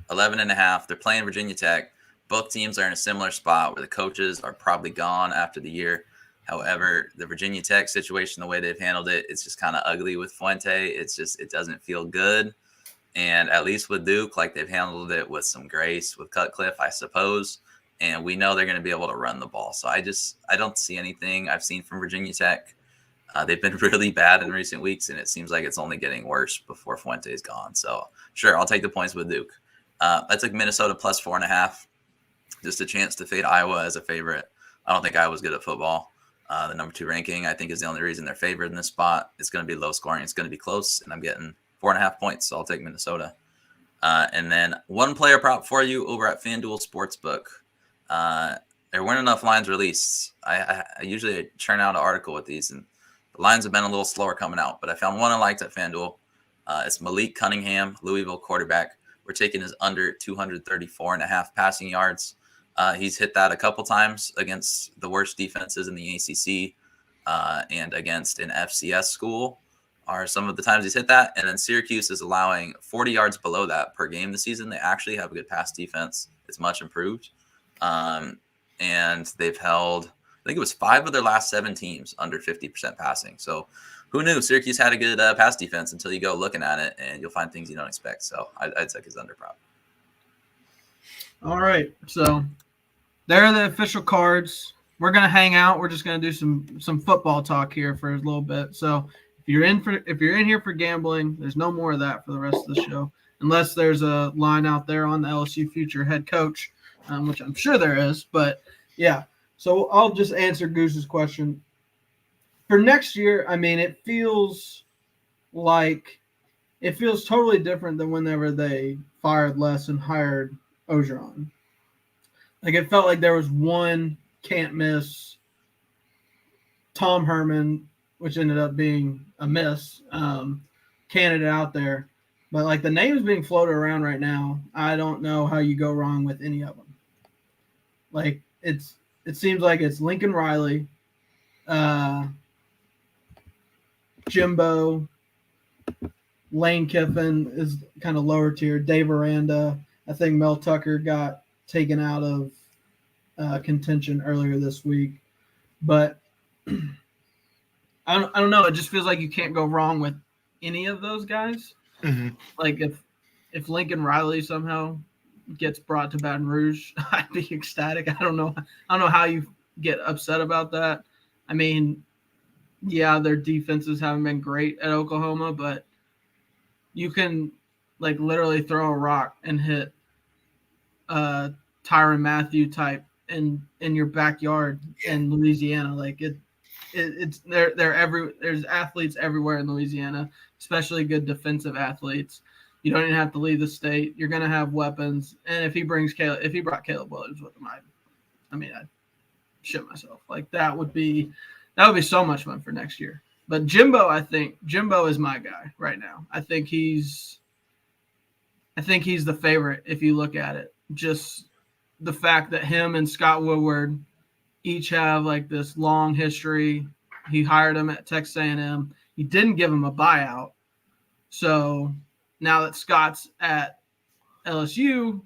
11.5. They're playing Virginia Tech. Both teams are in a similar spot where the coaches are probably gone after the year. However, the Virginia Tech situation, the way they've handled it, it's just kind of ugly with Fuente. It doesn't feel good. And at least with Duke, like they've handled it with some grace with Cutcliffe, I suppose. And we know they're going to be able to run the ball. So I don't see anything I've seen from Virginia Tech. They've been really bad in recent weeks, and it seems like it's only getting worse before Fuente is gone. So sure, I'll take the points with Duke. I took Minnesota +4.5. Just a chance to fade Iowa as a favorite. I don't think Iowa's good at football. The number 2 ranking, I think, is the only reason they're favored in this spot. It's going to be low scoring. It's going to be close, and I'm getting 4.5 points, so I'll take Minnesota. And then one player prop for you over at FanDuel Sportsbook. There weren't enough lines released. I usually churn out an article with these, and the lines have been a little slower coming out, but I found one I liked at FanDuel. It's Malik Cunningham, Louisville quarterback. We're taking his under 234.5 passing yards. He's hit that a couple times against the worst defenses in the ACC and against an FCS school are some of the times he's hit that. And then Syracuse is allowing 40 yards below that per game this season. They actually have a good pass defense. It's much improved. And they've held, I think it was 5 of their last 7 teams under 50% passing. So who knew Syracuse had a good pass defense until you go looking at it and you'll find things you don't expect. So I'd take his under prop. All right. So there are the official cards. We're going to hang out. We're just going to do some football talk here for a little bit. So if you're in here for gambling, there's no more of that for the rest of the show, unless there's a line out there on the LSU future head coach, which I'm sure there is. But yeah, so I'll just answer Goose's question. For next year, I mean, it feels totally different than whenever they fired Les and hired Orgeron. Like, it felt like there was one can't miss Tom Herman, which ended up being a miss, candidate out there. But, like, the names being floated around right now, I don't know how you go wrong with any of them. Like, it seems like it's Lincoln Riley, Jimbo, Lane Kiffin is kind of lower tier, Dave Aranda. I think Mel Tucker got taken out of contention earlier this week. But I don't know. It just feels like you can't go wrong with any of those guys. Mm-hmm. Like if Lincoln Riley somehow gets brought to Baton Rouge, I'd be ecstatic. I don't know how you get upset about that. I mean, yeah, their defenses haven't been great at Oklahoma, but you can like literally throw a rock and hit Tyrann Mathieu type in your backyard in Louisiana. Like there's athletes everywhere in Louisiana, especially good defensive athletes. You don't even have to leave the state. You're gonna have weapons. And if he brought Caleb Williams with him, I'd shit myself. Like that would be so much fun for next year. But Jimbo is my guy right now. I think he's the favorite if you look at it. Just the fact that him and Scott Woodward each have like this long history. He hired him at Texas A&M. He didn't give him a buyout. So now that Scott's at LSU,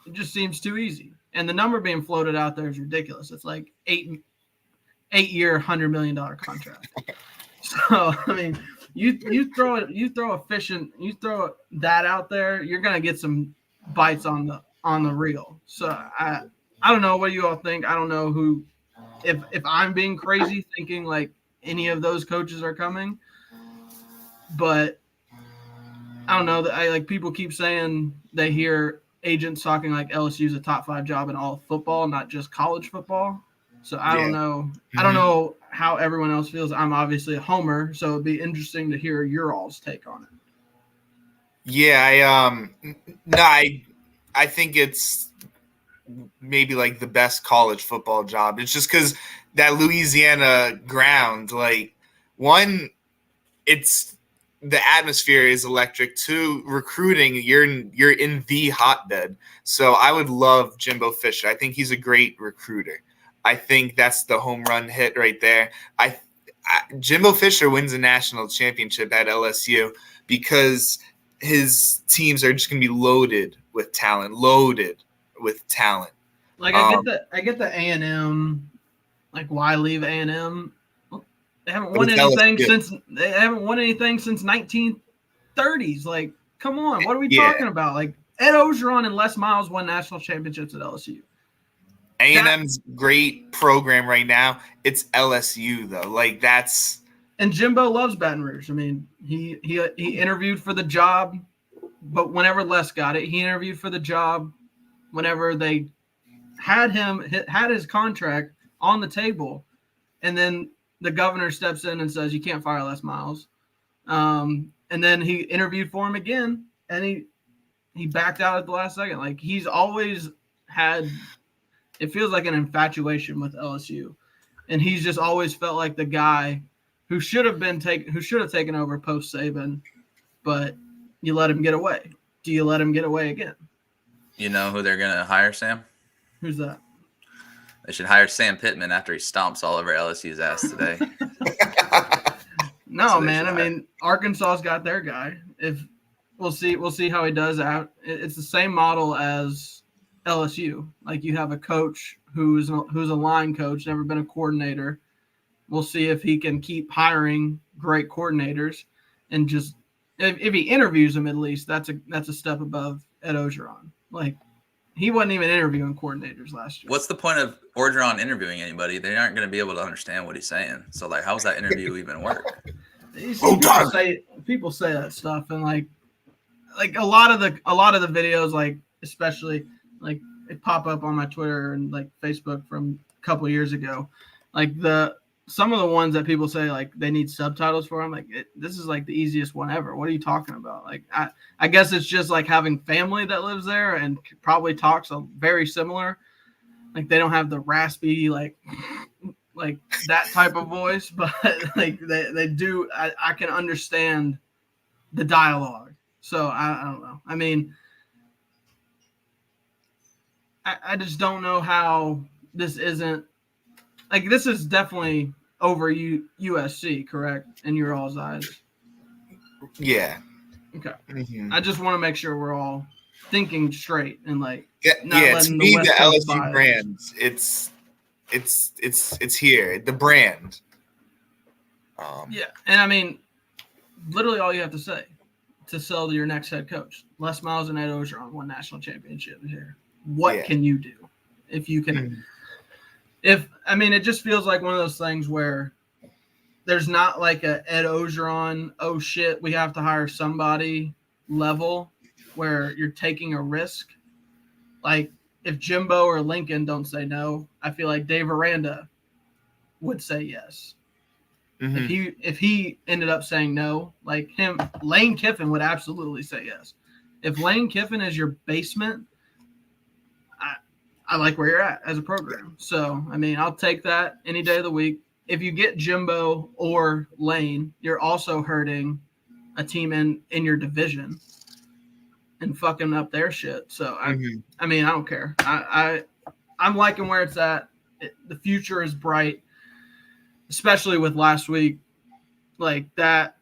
it just seems too easy. And the number being floated out there is ridiculous. It's like 8-year, $100 million contract. So I mean, you throw that out there, you're gonna get some bites on the reel. So I don't know what you all think. I don't know who, if I'm being crazy thinking like any of those coaches are coming, but I don't know that like people keep saying they hear agents talking like LSU's a top 5 job in all of football, not just college football. So I don't know. I don't know how everyone else feels. I'm obviously a homer, so it'd be interesting to hear your all's take on it. Yeah, I think it's maybe like the best college football job. It's just because that Louisiana ground, like, one, it's the atmosphere is electric. Two, recruiting, you're in the hotbed. So I would love Jimbo Fisher. I think he's a great recruiter. I think that's the home run hit right there. Jimbo Fisher wins a national championship at LSU because his teams are just going to be loaded with talent. Like I get the A&M. Like, why leave A&M? They haven't won anything since 1930s. Like, come on, what are we talking about? Like, Ed Ogeron and Les Miles won national championships at LSU. A&M's great program right now. It's LSU though. Like, that's. And Jimbo loves Baton Rouge. I mean, he interviewed for the job, but whenever Les got it, he interviewed for the job. Whenever they had his contract on the table, and then the governor steps in and says, you can't fire Les Miles. And then he interviewed for him again, and he backed out at the last second. Like, he's always had, it feels like an infatuation with LSU. And he's just always felt like the guy who should have taken over post Saban, but you let him get away. Do you let him get away again? You know who they're going to hire, Sam? Who's that? They should hire Sam Pittman after he stomps all over LSU's ass today. No, man. I mean, Arkansas's got their guy. If we'll see how he does out. It's the same model as LSU. Like, you have a coach who's a line coach, never been a coordinator. We'll see if he can keep hiring great coordinators, and just if he interviews them, at least that's a step above Ed Ogeron. Like, he wasn't even interviewing coordinators last year. What's the point of Orgeron interviewing anybody? They aren't going to be able to understand what he's saying. So, like, how's that interview even work? People say that stuff, and like a lot of the videos, like, especially like, it pop up on my Twitter and like Facebook from a couple of years ago. Like, some of the ones that people say, like, they need subtitles for them. Like, this is like the easiest one ever. What are you talking about? Like, I guess it's just like having family that lives there and probably talks very similar. Like, they don't have the raspy, like that type of voice, but like they do. I can understand the dialogue. So I don't know. I mean, I just don't know how this isn't. Like, this is definitely over USC, correct? In your all's eyes? Yeah. Okay. Mm-hmm. I just want to make sure we're all thinking straight and, like, to me, the LSU brand, it's here, the brand. Yeah, and I mean, literally all you have to say to sell to your next head coach: Les Miles and Ed Ogeron won national championships here. What can you do if you can? Mm-hmm. It just feels like one of those things where there's not like a Ed Ogeron, oh shit, we have to hire somebody level where you're taking a risk. Like, if Jimbo or Lincoln don't say no, I feel like Dave Aranda would say yes. Mm-hmm. If he ended up saying no, like him, Lane Kiffin would absolutely say yes. If Lane Kiffin is your basement, I like where you're at as a program. So, I mean, I'll take that any day of the week. If you get Jimbo or Lane, you're also hurting a team in your division and fucking up their shit. So, I mean, I don't care. I'm liking where it's at. The future is bright, especially with last week. Like that,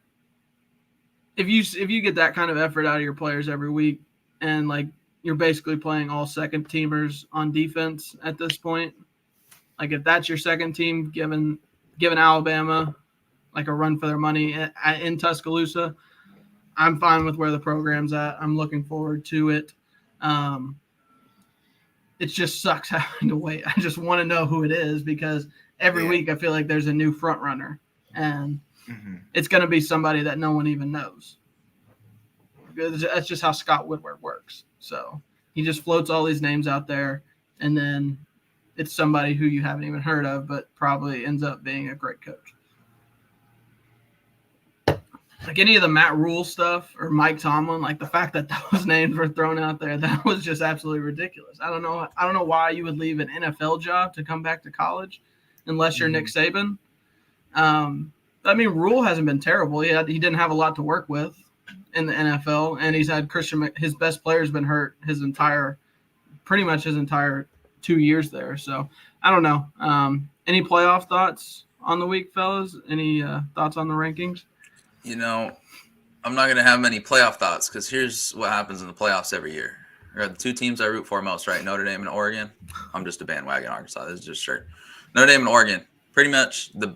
if you get that kind of effort out of your players every week, and like, you're basically playing all second teamers on defense at this point. Like, if that's your second team, giving Alabama like a run for their money in Tuscaloosa, I'm fine with where the program's at. I'm looking forward to it. It just sucks having to wait. I just want to know who it is, because every week I feel like there's a new front runner, and it's going to be somebody that no one even knows. That's just how Scott Woodward works. So he just floats all these names out there, and then it's somebody who you haven't even heard of, but probably ends up being a great coach. Like any of the Matt Rule stuff or Mike Tomlin, like the fact that those names were thrown out there, that was just absolutely ridiculous. I don't know why you would leave an NFL job to come back to college unless you're Nick Saban. I mean, Rule hasn't been terrible. He didn't have a lot to work with in the NFL, and he's had his best player's been hurt pretty much his entire 2 years there. So I don't know. Any playoff thoughts on the week, fellas? Any thoughts on the rankings? You know, I'm not going to have many playoff thoughts because here's what happens in the playoffs every year. The two teams I root for most, right? Notre Dame and Oregon. I'm just a bandwagon Arkansas. This is just shirt. Notre Dame and Oregon, pretty much the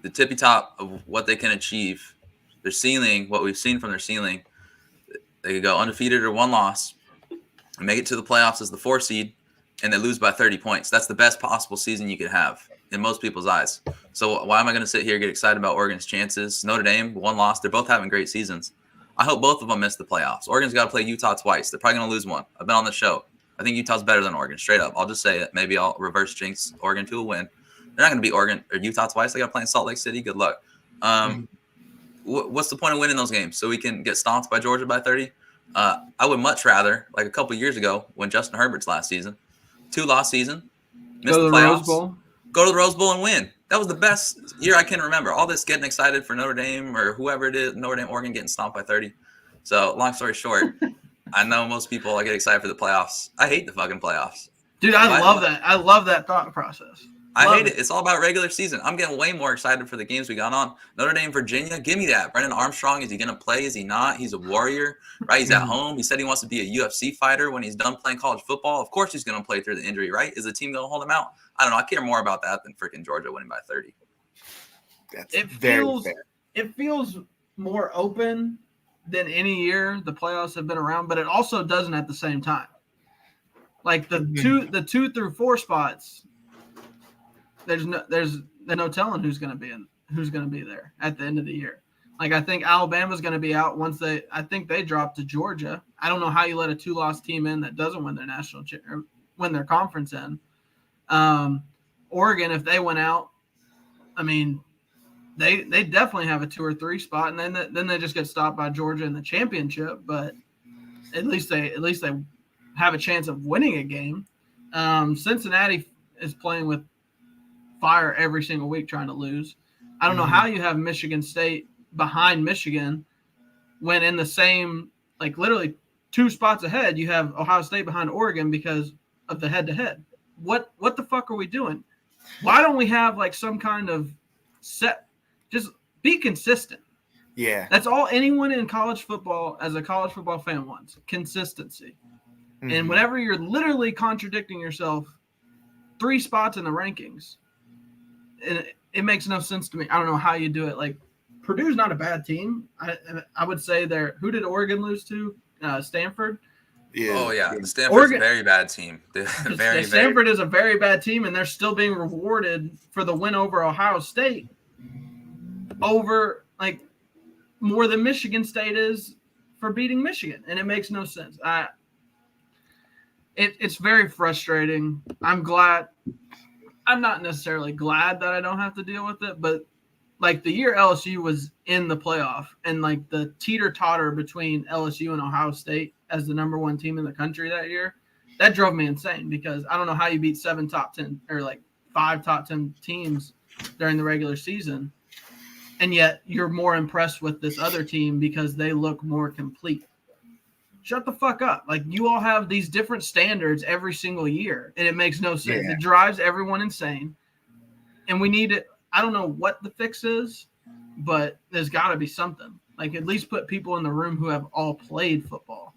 tippy top of what they can achieve. Their ceiling, what we've seen from their ceiling, they could go undefeated or one loss and make it to the playoffs as the 4 seed, and they lose by 30 points. That's the best possible season you could have in most people's eyes. So why am I going to sit here and get excited about Oregon's chances? Notre Dame, 1 loss. They're both having great seasons. I hope both of them miss the playoffs. Oregon's got to play Utah twice. They're probably going to lose one. I've been on the show. I think Utah's better than Oregon, straight up. I'll just say it. Maybe I'll reverse jinx Oregon to a win. They're not going to beat Oregon or Utah twice. They got to play in Salt Lake City. Good luck. What's the point of winning those games? So we can get stomped by Georgia by 30? I would much rather, like a couple years ago when Justin Herbert's last season, 2-loss season, miss the playoffs, Rose Bowl. Go to the Rose Bowl and win. That was the best year I can remember. All this getting excited for Notre Dame or whoever it is, Notre Dame, Oregon getting stomped by 30. So long story short, I know most people get excited for the playoffs. I hate the fucking playoffs. Dude, I love that. I love that thought process. I hate it. It's all about regular season. I'm getting way more excited for the games we got on. Notre Dame, Virginia, give me that. Brendan Armstrong, is he going to play? Is he not? He's a warrior, right? He's at home. He said he wants to be a UFC fighter when he's done playing college football. Of course he's going to play through the injury, right? Is the team going to hold him out? I don't know. I care more about that than freaking Georgia winning by 30. That's very fair. It feels more open than any year the playoffs have been around, but it also doesn't at the same time. Like the 2 through 4 spots, there's no telling who's going to be there at the end of the year. Like I think Alabama's going to be out I think they dropped to Georgia. I don't know how you let a 2-loss team in that doesn't win their win their conference in. Oregon, if they went out, I mean, they definitely have a 2 or 3 spot, and then they just get stopped by Georgia in the championship. But at least they have a chance of winning a game. Cincinnati is playing with fire every single week trying to lose. I don't know how you have Michigan State behind Michigan when in the same, like literally 2 spots ahead, you have Ohio State behind Oregon because of the head-to-head. What the fuck are we doing? Why don't we have like some kind of set? Just be consistent. Yeah. That's all anyone in college football as a college football fan wants, consistency. And whenever you're literally contradicting yourself 3 spots in the rankings, it makes no sense to me. I don't know how you do it. Like Purdue's not a bad team. I would say who did Oregon lose to? Stanford. Yeah. Oh yeah, Stanford's a very bad team. Stanford is a very bad team, and they're still being rewarded for the win over Ohio State over like more than Michigan State is for beating Michigan, and it makes no sense. It's very frustrating. I'm not necessarily glad that I don't have to deal with it, but like the year LSU was in the playoff and like the teeter-totter between LSU and Ohio State as the number 1 team in the country that year, that drove me insane because I don't know how you beat 7 top 10 or like 5 top 10 teams during the regular season. And yet you're more impressed with this other team because they look more complete. Shut the fuck up. Like you all have these different standards every single year and it makes no sense. Yeah. It drives everyone insane. And we need it. I don't know what the fix is, but there's got to be something. Like at least put people in the room who have all played football,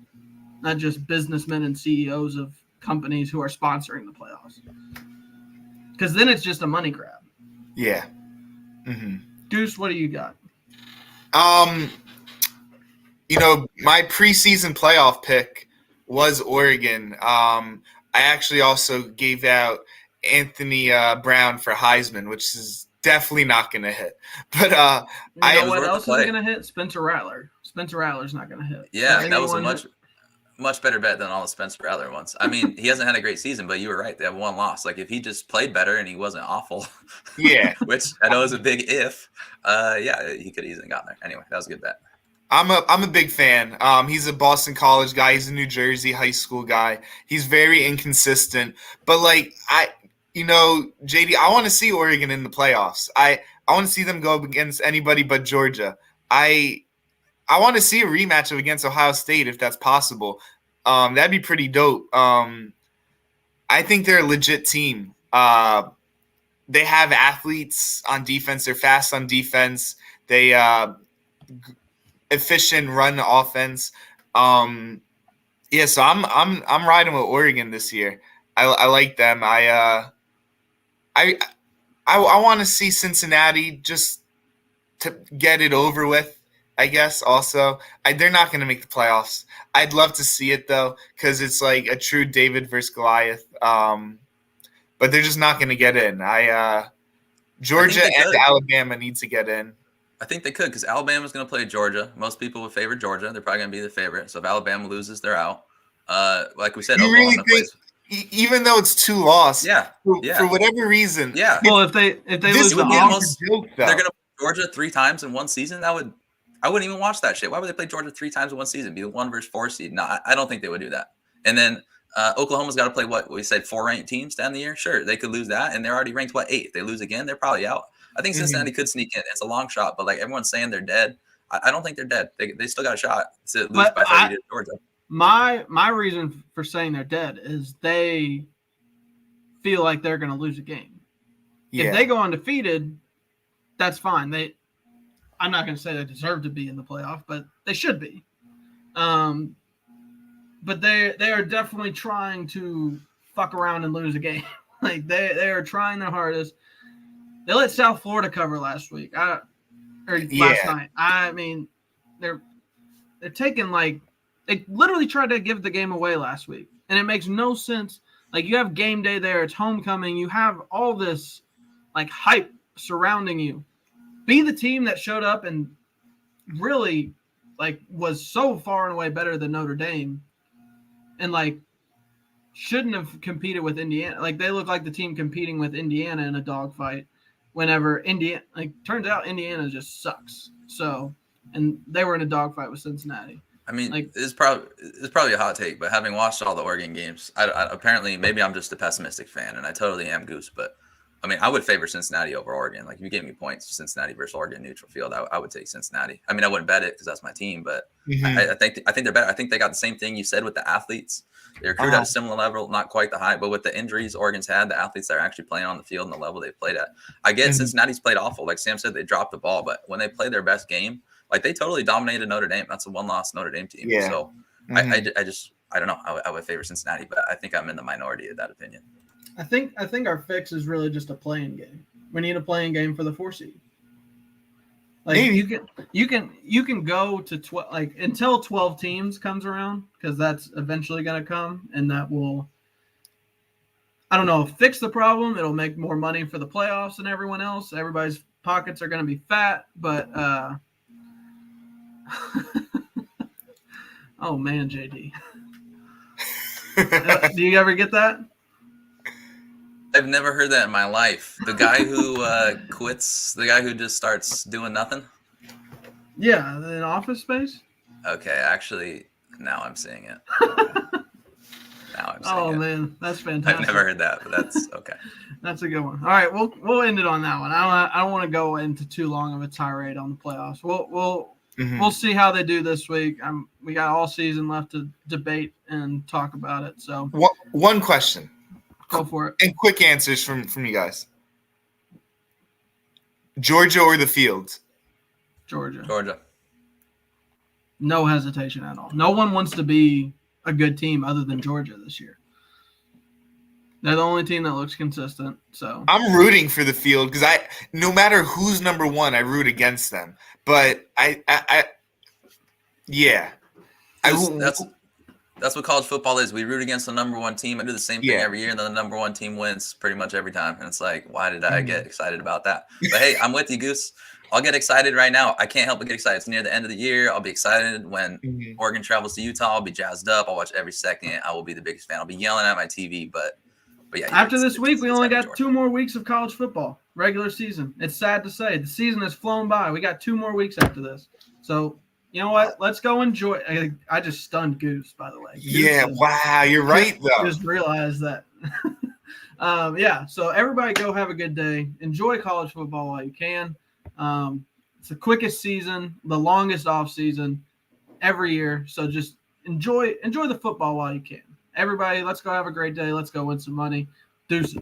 not just businessmen and CEOs of companies who are sponsoring the playoffs. Because then it's just a money grab. Yeah. Goose, what do you got? My preseason playoff pick was Oregon. I actually also gave out Anthony Brown for Heisman, which is definitely not going to hit. But what else is going to hit? Spencer Rattler. Spencer Rattler's not going to hit. Yeah, that was a much much better bet than all the Spencer Rattler ones. I mean, he hasn't had a great season, but you were right. They have one loss. Like if he just played better and he wasn't awful, Yeah. which I know is a big if. Yeah, he could easily gotten there. Anyway, that was a good bet. I'm a big fan. He's a Boston College guy. He's a New Jersey high school guy. He's very inconsistent, but like JD, I want to see Oregon in the playoffs. I want to see them go up against anybody but Georgia. I want to see a rematch of against Ohio State if that's possible. That'd be pretty dope. I think they're a legit team. They have athletes on defense. They're fast on defense. They efficient run offense. So I'm riding with Oregon this year. I like them. I want to see Cincinnati just to get it over with. I guess also they're not going to make the playoffs. I'd love to see it though, because it's like a true David versus Goliath. But they're just not going to get in. Georgia and Alabama needs to get in. I think they could, because Alabama's going to play Georgia. Most people would favor Georgia. They're probably going to be the favorite. So if Alabama loses, they're out. Like we said, you really think, even though it's 2 losses, for whatever reason, Well, if they lose, they're going to play Georgia 3 times in one season. I wouldn't even watch that shit. Why would they play Georgia 3 times in one season? Be the 1 versus 4 seed? No, I don't think they would do that. And then Oklahoma's got to play what we said 4 ranked teams down the year. Sure, they could lose that, and they're already ranked 8. If they lose again, they're probably out. I think Cincinnati could sneak in. It's a long shot, but like everyone's saying they're dead. I don't think they're dead. They still got a shot to lose by 30 to Georgia. My reason for saying they're dead is they feel like they're going to lose a game. Yeah. If they go undefeated, that's fine. I'm not going to say they deserve to be in the playoff, but they should be. But they are definitely trying to fuck around and lose a game. Like they are trying their hardest. They let South Florida cover last week. Last night. I mean, they're taking they literally tried to give the game away last week, and it makes no sense. Like you have game day there, it's homecoming, you have all this hype surrounding you. Be the team that showed up and really was so far and away better than Notre Dame, and shouldn't have competed with Indiana. They look like the team competing with Indiana in a dogfight. Whenever Indiana, turns out Indiana just sucks. So, and they were in a dogfight with Cincinnati. I mean, it's probably a hot take, but having watched all the Oregon games, I apparently maybe I'm just a pessimistic fan, and I totally am Goose. But I mean, I would favor Cincinnati over Oregon. If you gave me points, Cincinnati versus Oregon neutral field, I would take Cincinnati. I mean, I wouldn't bet it because that's my team, but I think they're better. I think they got the same thing you said with the athletes. They recruit at a similar level, not quite the high, but with the injuries Oregon's had, the athletes that are actually playing on the field and the level they've played at. I get Cincinnati's played awful. Like Sam said, they dropped the ball, but when they play their best game, they totally dominated Notre Dame. That's a 1-loss Notre Dame team. Yeah. So I don't know. I would favor Cincinnati, but I think I'm in the minority of that opinion. I think our fix is really just a playing game. We need a playing game for the 4 seed. You can go to 12 until 12 teams comes around, because that's eventually going to come, and that will, I don't know, fix the problem. It'll make more money for the playoffs than everyone else. Everybody's pockets are going to be fat, but oh man, JD. Do you ever get that? I've never heard that in my life. The guy who quits, the guy who just starts doing nothing? Yeah, in Office Space? Okay, actually, now I'm seeing it. Oh, man, that's fantastic. I've never heard that, but that's okay. That's a good one. All right, we'll end it on that one. I don't want to go into too long of a tirade on the playoffs. We'll see how they do this week. We got all season left to debate and talk about it. So one question. Go for it. And quick answers from you guys. Georgia or the Fields? Georgia. No hesitation at all. No one wants to be a good team other than Georgia this year. They're the only team that looks consistent. So I'm rooting for the Field because no matter who's number 1, I root against them. But That's what college football is. We root against the number 1 team. I do the same thing every year, and then the number 1 team wins pretty much every time. And it's why did I get excited about that? But hey, I'm with you, Goose. I'll get excited right now. I can't help but get excited. It's near the end of the year. I'll be excited when Oregon travels to Utah. I'll be jazzed up. I'll watch every second. I will be the biggest fan. I'll be yelling at my TV, but yeah. After this week, we only got 2 more weeks of college football, regular season. It's sad to say. The season has flown by. We got 2 more weeks after this. So, you know what? Let's go enjoy. I just stunned Goose, by the way. Wow, you're right, though. Just realized that. Yeah, so everybody go have a good day. Enjoy college football while you can. It's the quickest season, the longest off season every year. So just enjoy the football while you can. Everybody, let's go have a great day. Let's go win some money. Deuces.